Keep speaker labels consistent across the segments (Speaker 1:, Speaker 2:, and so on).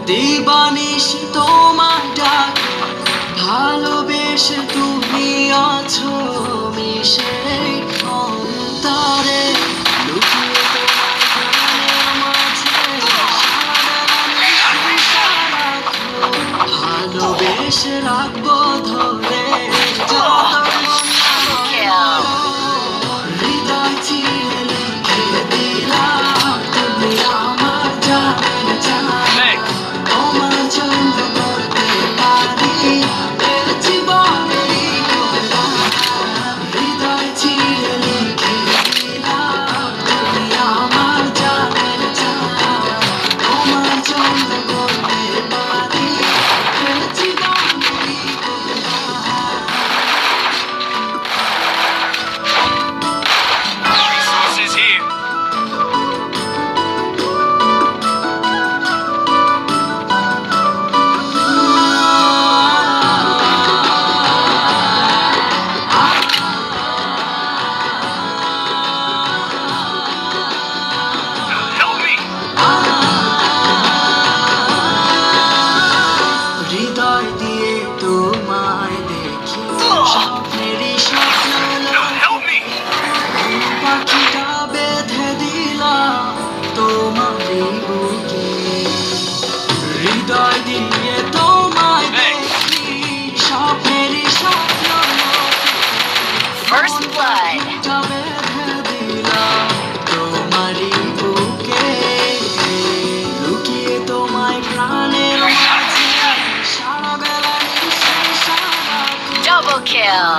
Speaker 1: দিবানিশি তোমার ডাক ভালোবেসে তুমি আছো মিশে অন্তরে লুকিয়ে তোমার প্রাণের মাঝে সারা ভালোবেসে রাখবো ধরে হৃদয় চিরে লিখে দিলাম তুমি আমার জান জান তোমার জন্য করতে পারি এর জীবনেরই কথা হৃদয় চিরে লিখে দিলাম তুমি আমার জান জান তোমার জন্য করতে পারি এর জীবনেরই কথা
Speaker 2: Resources here. Help me.
Speaker 1: হৃদয় দিয়ে তোমায় দেখি স্বপ্নেরই স্বপ্ন
Speaker 2: Help me.
Speaker 1: পাখিটা বেঁধে দিলাম তোমারই বুকে হৃদয় দিয়ে তোমায় দেখি স্বপ্নেরই স্বপ্ন
Speaker 3: First blood.
Speaker 1: পাখিটা বেঁধে দিলাম তোমারই বুকে লুকিয়ে তোমায় প্রাণের মাঝে সারা বেলা নিশ্চয় সারা
Speaker 3: Double kill.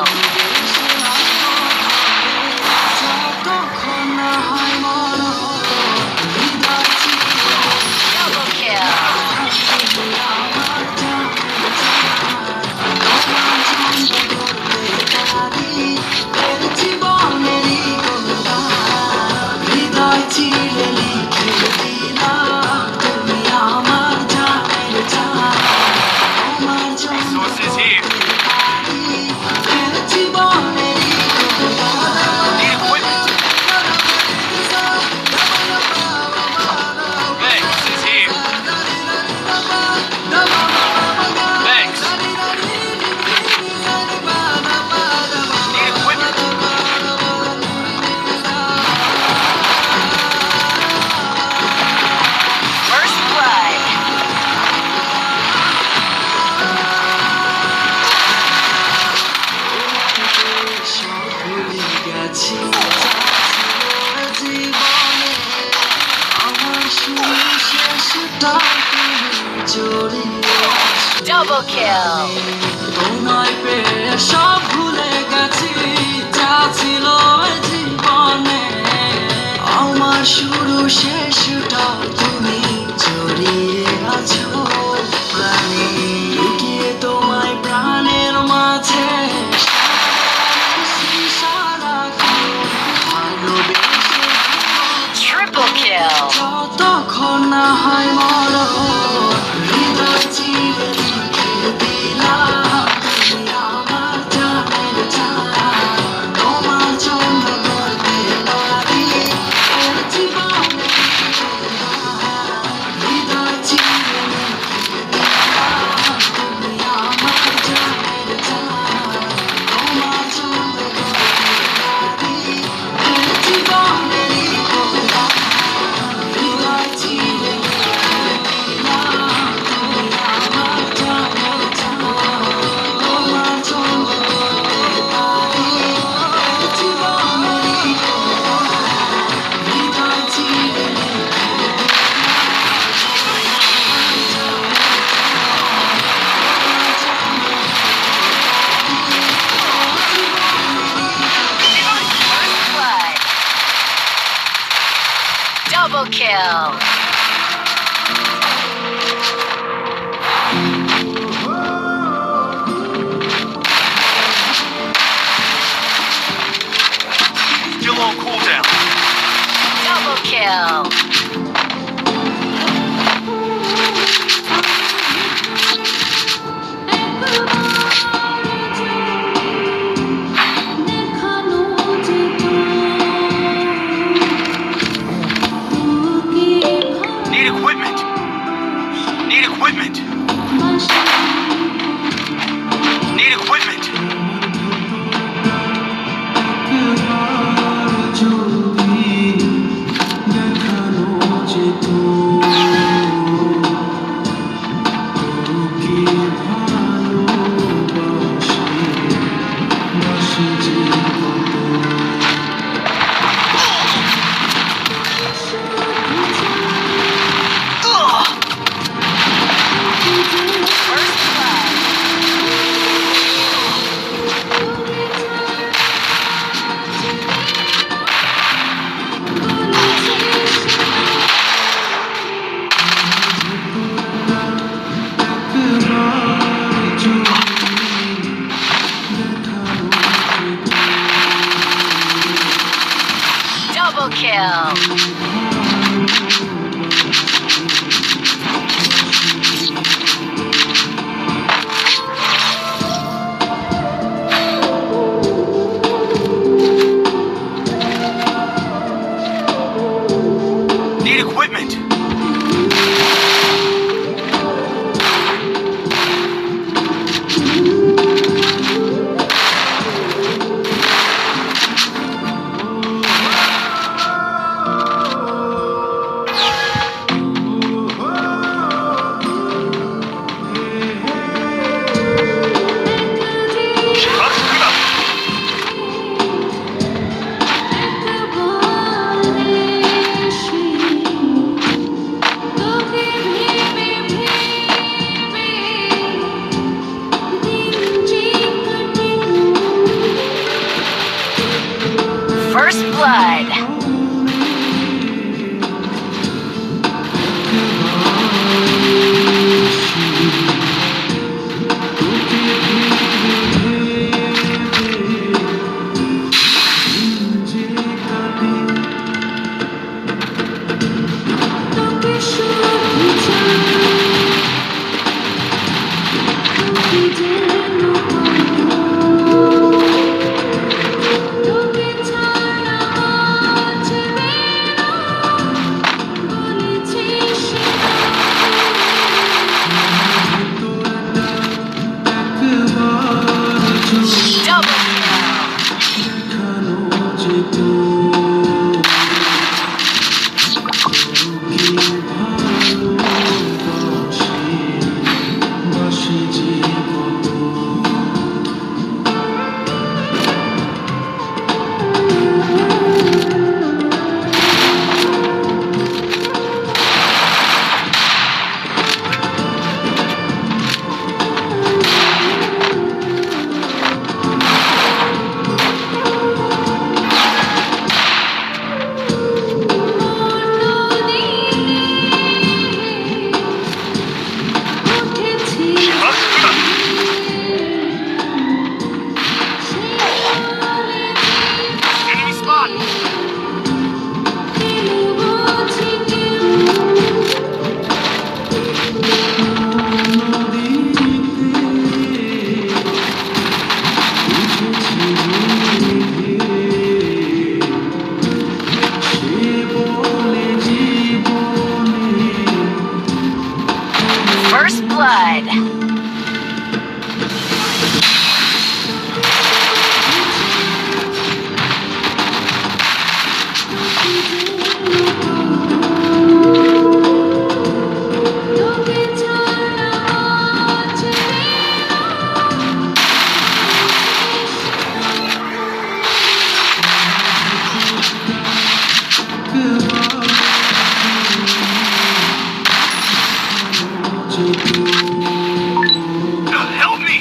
Speaker 1: যতক্ষণ না হয় মরণ হৃদয় চিরে
Speaker 3: Double kill.
Speaker 1: হৃদয় চিরে লিখে দিলাম তুমি আমার জানের জান তোমার জন্য
Speaker 2: Resources here.
Speaker 1: জীবনেরই
Speaker 2: Need equipment. Thanks. Is here. Thanks. Need equipment.
Speaker 3: First blood.
Speaker 1: সব ভুলে গেছি জীবনে আমার শুরু শেষটা তুমি জড়িয়ে আছো।
Speaker 3: Double kill.
Speaker 1: তোমায় পেয়ে সব ভুলে গেছি যা ছিল এই জীবনে আমার শুরু শেষটা তুমি জড়িয়ে আছো প্রাণে লুকিয়ে তোমায় প্রাণের মাঝে সারাক্ষণ ভালোবেসে
Speaker 3: Triple kill.
Speaker 1: যতক্ষণ না হয় মরণ হৃদয় চিরে লিখে দিলাম তুমি আমার জানের জান তোমার জন্য করতে পারি এর জীবনেরই কথা হৃদয় চিরে লিখে দিলাম তুমি আমার জানের জান তোমার জন্য করতে পারি এর জীবনেরই কথা হৃদয় চিরে লিখে দিলাম তুমি আমার জানের জান তোমার জন্য করতে পারি এর জীবনেরই কথা হৃদয় চিরে লিখে
Speaker 3: First blood. Double kill.
Speaker 2: Still on cooldown.
Speaker 3: Double kill.
Speaker 4: দেখানো যেত
Speaker 2: equipment. Need equipment.
Speaker 3: First blood. Double kill.
Speaker 2: Need equipment.
Speaker 3: First blood. Double kill.
Speaker 2: Enemy spot.
Speaker 3: First blood.
Speaker 2: Help me.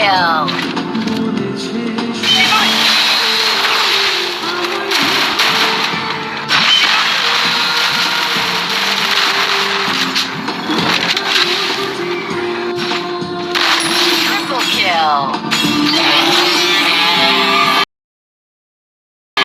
Speaker 3: kill.